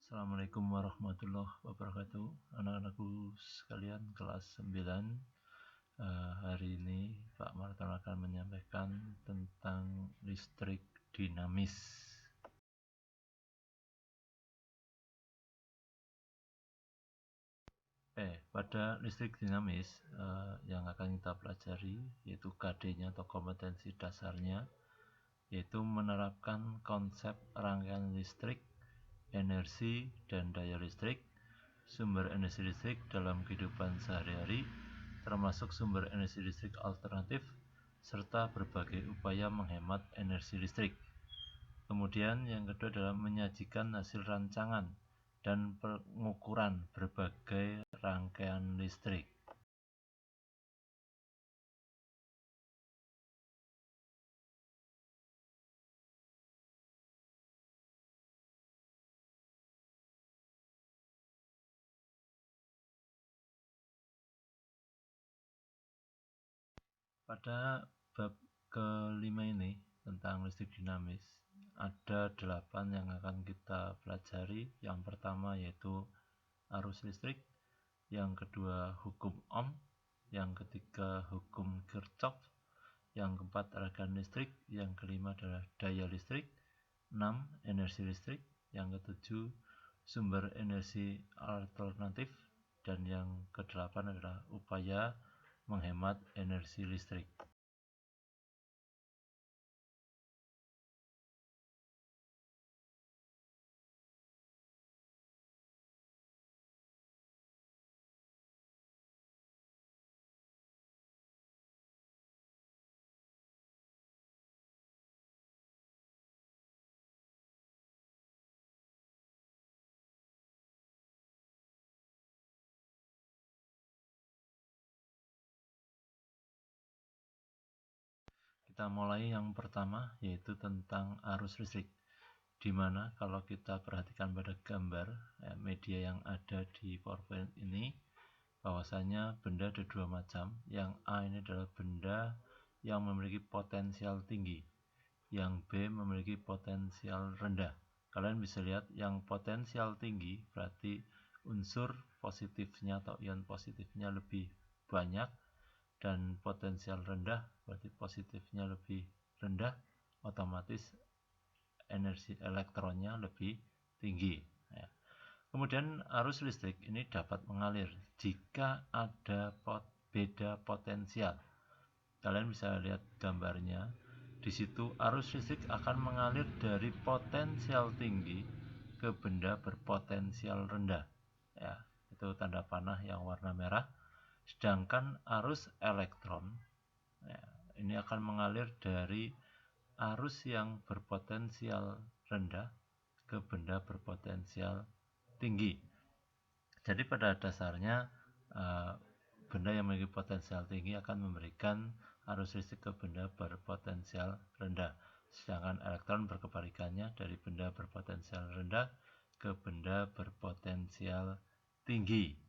Assalamualaikum warahmatullahi wabarakatuh. Anak-anakku sekalian kelas 9. Hari ini Pak Marton akan menyampaikan tentang listrik dinamis. Pada listrik dinamis yang akan kita pelajari yaitu KD-nya atau kompetensi dasarnya, yaitu menerapkan konsep rangkaian listrik, energi dan daya listrik, sumber energi listrik dalam kehidupan sehari-hari, termasuk sumber energi listrik alternatif, serta berbagai upaya menghemat energi listrik. Kemudian yang kedua adalah menyajikan hasil rancangan dan pengukuran berbagai rangkaian listrik. Pada bab kelima ini tentang listrik dinamis, ada 8 yang akan kita pelajari. Yang pertama yaitu arus listrik, yang kedua hukum Ohm, yang ketiga hukum Kirchhoff, yang keempat ragam listrik, yang kelima adalah daya listrik, 6 energi listrik, yang ketujuh sumber energi alternatif, dan yang kedelapan adalah upaya menghemat energi listrik. Kita mulai yang pertama, yaitu tentang arus listrik, di mana kalau kita perhatikan pada gambar media yang ada di PowerPoint ini, bahwasanya benda ada dua macam. Yang A ini adalah benda yang memiliki potensial tinggi, yang B memiliki potensial rendah. Kalian bisa lihat yang potensial tinggi berarti unsur positifnya atau ion positifnya lebih banyak, dan potensial rendah berarti positifnya lebih rendah, otomatis energi elektronnya lebih tinggi. Kemudian arus listrik ini dapat mengalir jika ada beda potensial. Kalian bisa lihat gambarnya. Di situ arus listrik akan mengalir dari potensial tinggi ke benda berpotensial rendah. Itu tanda panah yang warna merah. Sedangkan arus elektron ini akan mengalir dari arus yang berpotensial rendah ke benda berpotensial tinggi. Jadi pada dasarnya benda yang memiliki potensial tinggi akan memberikan arus listrik ke benda berpotensial rendah, sedangkan elektron berkebalikannya, dari benda berpotensial rendah ke benda berpotensial tinggi.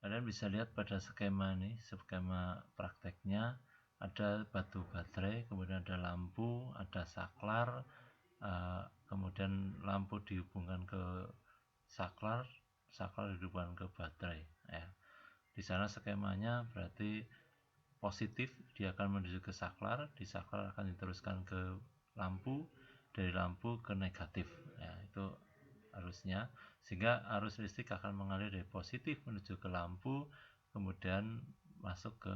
Kalian bisa lihat pada skema ini, skema prakteknya, ada batu baterai, kemudian ada lampu, ada saklar, kemudian lampu dihubungkan ke saklar, saklar dihubungkan ke baterai. Di sana skemanya berarti positif dia akan menuju ke saklar, di saklar akan diteruskan ke lampu, dari lampu ke negatif. Itu arusnya, sehingga arus listrik akan mengalir dari positif menuju ke lampu, kemudian masuk ke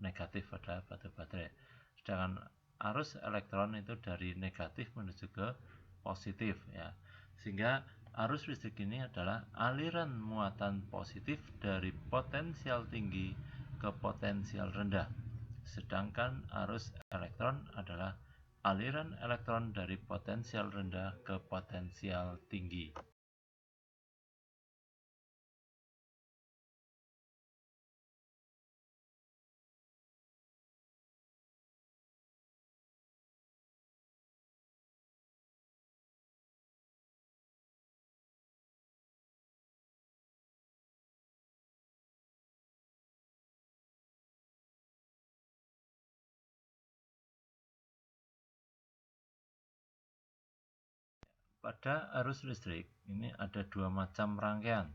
negatif pada batu baterai. Sedangkan arus elektron itu dari negatif menuju ke positif, sehingga arus listrik ini adalah aliran muatan positif dari potensial tinggi ke potensial rendah, sedangkan arus elektron adalah aliran elektron dari potensial rendah ke potensial tinggi. Pada arus listrik ini ada dua macam rangkaian.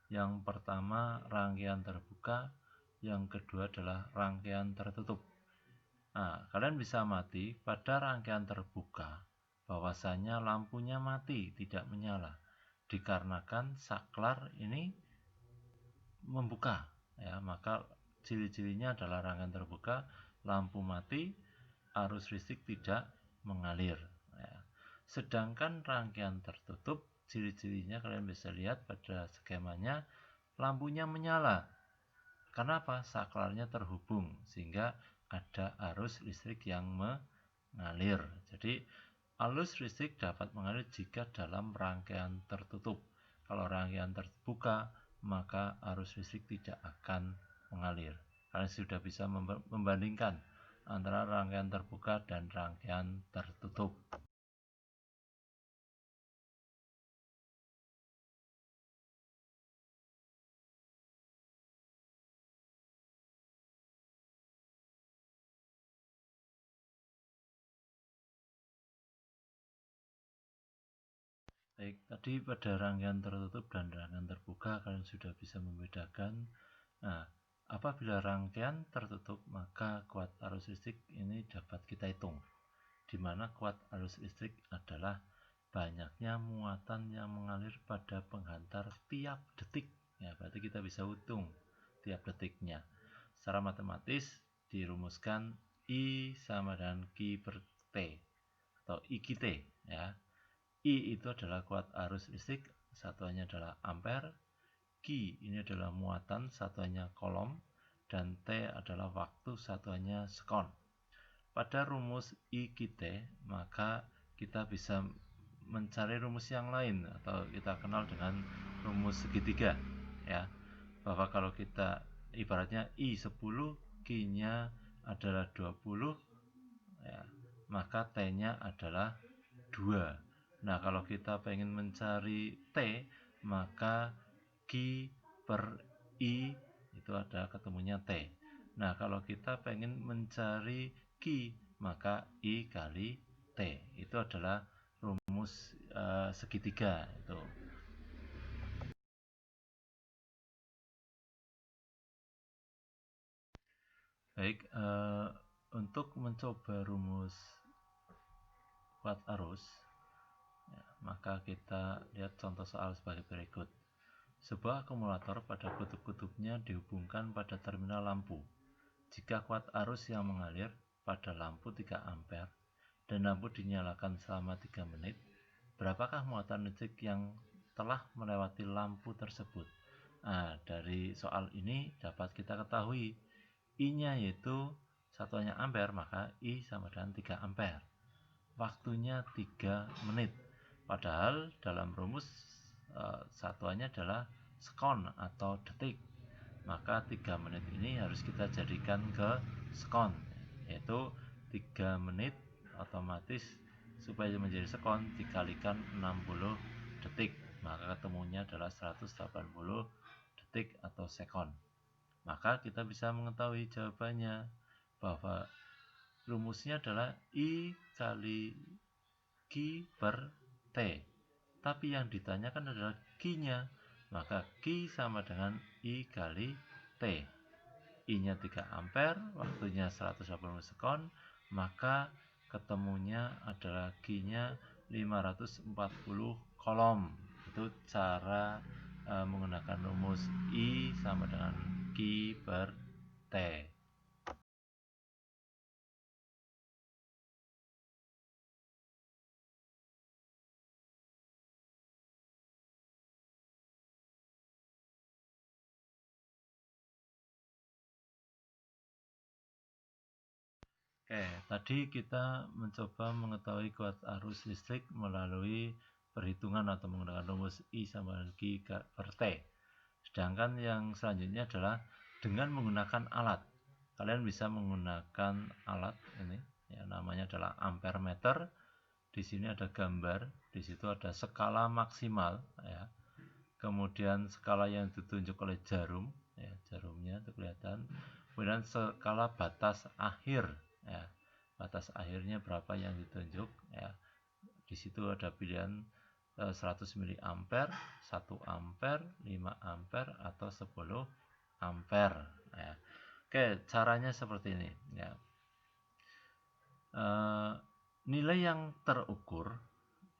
Yang pertama rangkaian terbuka, yang kedua adalah rangkaian tertutup. Nah, kalian bisa amati pada rangkaian terbuka bahwasanya lampunya mati, tidak menyala, dikarenakan saklar ini membuka, ya. Maka ciri-cirinya adalah rangkaian terbuka, lampu mati, arus listrik tidak mengalir, ya. Sedangkan rangkaian tertutup, ciri-cirinya kalian bisa lihat pada skemanya, lampunya menyala. Kenapa? Saklarnya terhubung sehingga ada arus listrik yang mengalir. Jadi arus listrik dapat mengalir jika dalam rangkaian tertutup. Kalau rangkaian terbuka, maka arus listrik tidak akan mengalir. Kalian sudah bisa membandingkan antara rangkaian terbuka dan rangkaian tertutup. Baik, tadi pada rangkaian tertutup dan rangkaian terbuka kalian sudah bisa membedakan. Nah, apabila rangkaian tertutup, maka kuat arus listrik ini dapat kita hitung, di mana kuat arus listrik adalah banyaknya muatan yang mengalir pada penghantar tiap detik. Ya, berarti kita bisa hitung tiap detiknya. Secara matematis dirumuskan I sama dengan Q per T atau IQT, ya. I itu adalah kuat arus listrik, satuannya adalah ampere. Q ini adalah muatan, satuannya kolom, dan T adalah waktu, satuannya sekon. Pada rumus IQT, maka kita bisa mencari rumus yang lain atau kita kenal dengan rumus segitiga, ya. Bahwa kalau kita ibaratnya I10, Q-nya adalah 20, ya, maka T-nya adalah 2. Nah, kalau kita pengen mencari T, maka Q per I itu ada ketemunya T. Nah, kalau kita pengen mencari Q, maka I kali T. Itu adalah rumus segitiga itu. Baik, untuk mencoba rumus kuat arus, ya, maka kita lihat contoh soal sebagai berikut. Sebuah akumulator pada kutub-kutubnya dihubungkan pada terminal lampu. Jika kuat arus yang mengalir pada lampu 3 ampere dan lampu dinyalakan selama 3 menit, berapakah muatan listrik yang telah melewati lampu tersebut? Nah, dari soal ini dapat kita ketahui I-nya yaitu satuannya ampere, maka I sama dengan 3 ampere. Waktunya 3 menit. Padahal dalam rumus satuannya adalah sekon atau detik. Maka 3 menit ini harus kita jadikan ke sekon, yaitu 3 menit otomatis supaya menjadi sekon dikalikan 60 detik, maka ketemunya adalah 180 detik atau sekon. Maka kita bisa mengetahui jawabannya bahwa rumusnya adalah I kali Q per T. Tapi yang ditanyakan adalah Q-nya, maka Q sama dengan I kali T. I-nya 3 ampere, waktunya 180 sekon, maka ketemunya adalah Q-nya 540 kolom. Itu cara menggunakan rumus I sama dengan Q per T. Oke, tadi kita mencoba mengetahui kuat arus listrik melalui perhitungan atau menggunakan rumus I sama dengan Q per T. Sedangkan yang selanjutnya adalah dengan menggunakan alat. Kalian bisa menggunakan alat ini, ya, namanya adalah ampere meter. Di sini ada gambar, di situ ada skala maksimal, ya. Kemudian skala yang ditunjuk oleh jarum, ya, jarumnya itu kelihatan. Kemudian skala batas akhir, ya, batas akhirnya berapa yang ditunjuk, ya. Di situ ada pilihan 100 mA, 1 ampere, 5 ampere atau 10 ampere ya. Oke, caranya seperti ini ya. Nilai yang terukur,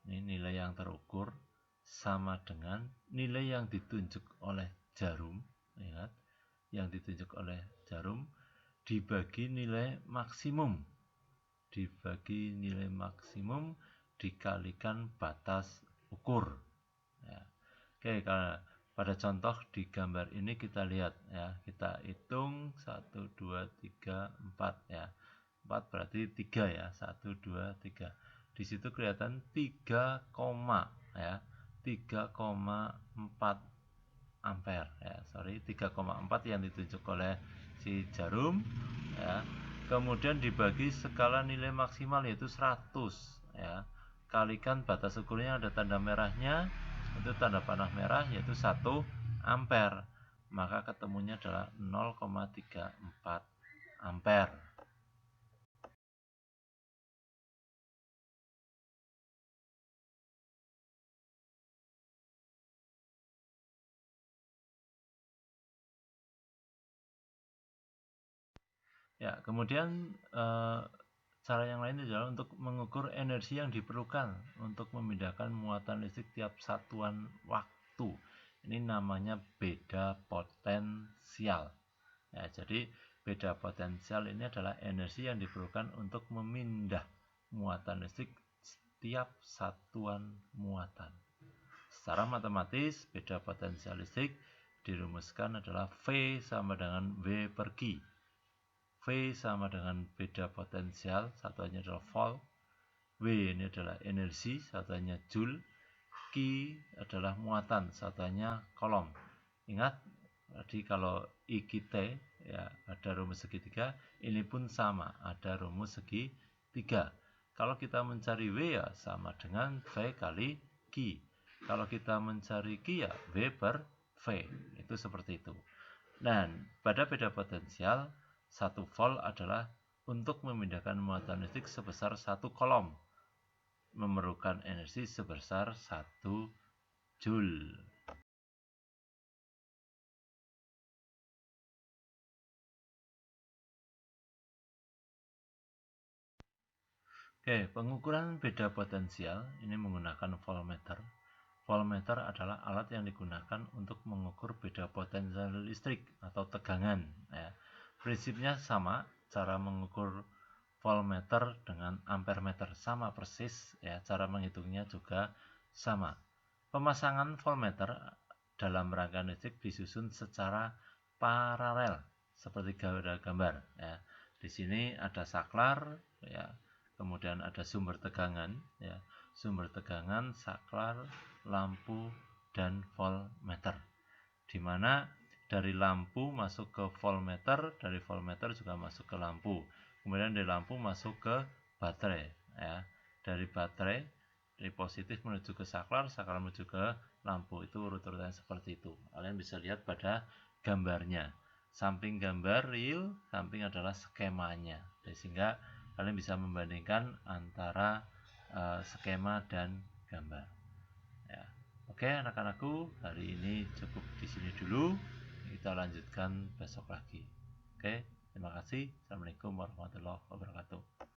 ini nilai yang terukur sama dengan nilai yang ditunjuk oleh jarum, ingat, yang ditunjuk oleh jarum dibagi nilai maksimum, dikalikan batas ukur ya. Oke, kalau pada contoh di gambar ini kita lihat ya, kita hitung 1 2 3 4 ya. 4 berarti 3 ya, 1 2 3. Di situ kelihatan 3, ya. 3,4 ampere ya. 3,4 yang ditunjuk oleh si jarum ya. Kemudian dibagi skala nilai maksimal yaitu 100 ya. Kalikan batas ukurnya ada tanda merahnya, itu tanda panah merah yaitu 1 ampere. Maka ketemunya adalah 0,34 ampere. Ya, kemudian cara yang lain adalah untuk mengukur energi yang diperlukan untuk memindahkan muatan listrik tiap satuan waktu. Ini namanya beda potensial. Ya, jadi beda potensial ini adalah energi yang diperlukan untuk memindah muatan listrik setiap satuan muatan. Secara matematis, beda potensial listrik dirumuskan adalah V sama dengan W per Q. V sama dengan beda potensial, satuannya adalah volt. W ini adalah energi, satuannya joule. Q adalah muatan, satuannya kolom. Ingat, tadi kalau IKT ya ada rumus segitiga, ini pun sama, ada rumus segitiga. Kalau kita mencari W ya sama dengan V kali Q. Kalau kita mencari Q ya W per V. Itu seperti itu. Dan pada beda potensial, 1 volt adalah untuk memindahkan muatan listrik sebesar 1 kolom, memerlukan energi sebesar 1 joule. Oke, pengukuran beda potensial ini menggunakan voltmeter. Voltmeter adalah alat yang digunakan untuk mengukur beda potensial listrik atau tegangan ya. Prinsipnya sama, cara mengukur voltmeter dengan ampermeter sama persis ya, cara menghitungnya juga sama. Pemasangan voltmeter dalam rangkaian listrik disusun secara paralel seperti gambar ya. Di sini ada saklar ya, kemudian ada sumber tegangan ya. Sumber tegangan, saklar, lampu dan voltmeter. Di mana dari lampu masuk ke voltmeter, dari voltmeter juga masuk ke lampu. Kemudian dari lampu masuk ke baterai ya. Dari baterai, dari positif menuju ke saklar, saklar menuju ke lampu. Itu urut-urutan seperti itu. Kalian bisa lihat pada gambarnya. Samping gambar real, samping adalah skemanya. Sehingga kalian bisa membandingkan antara skema dan gambar. Ya. Oke, anak-anakku, hari ini cukup di sini dulu. Kita lanjutkan besok lagi. Oke, terima kasih. Assalamualaikum warahmatullahi wabarakatuh.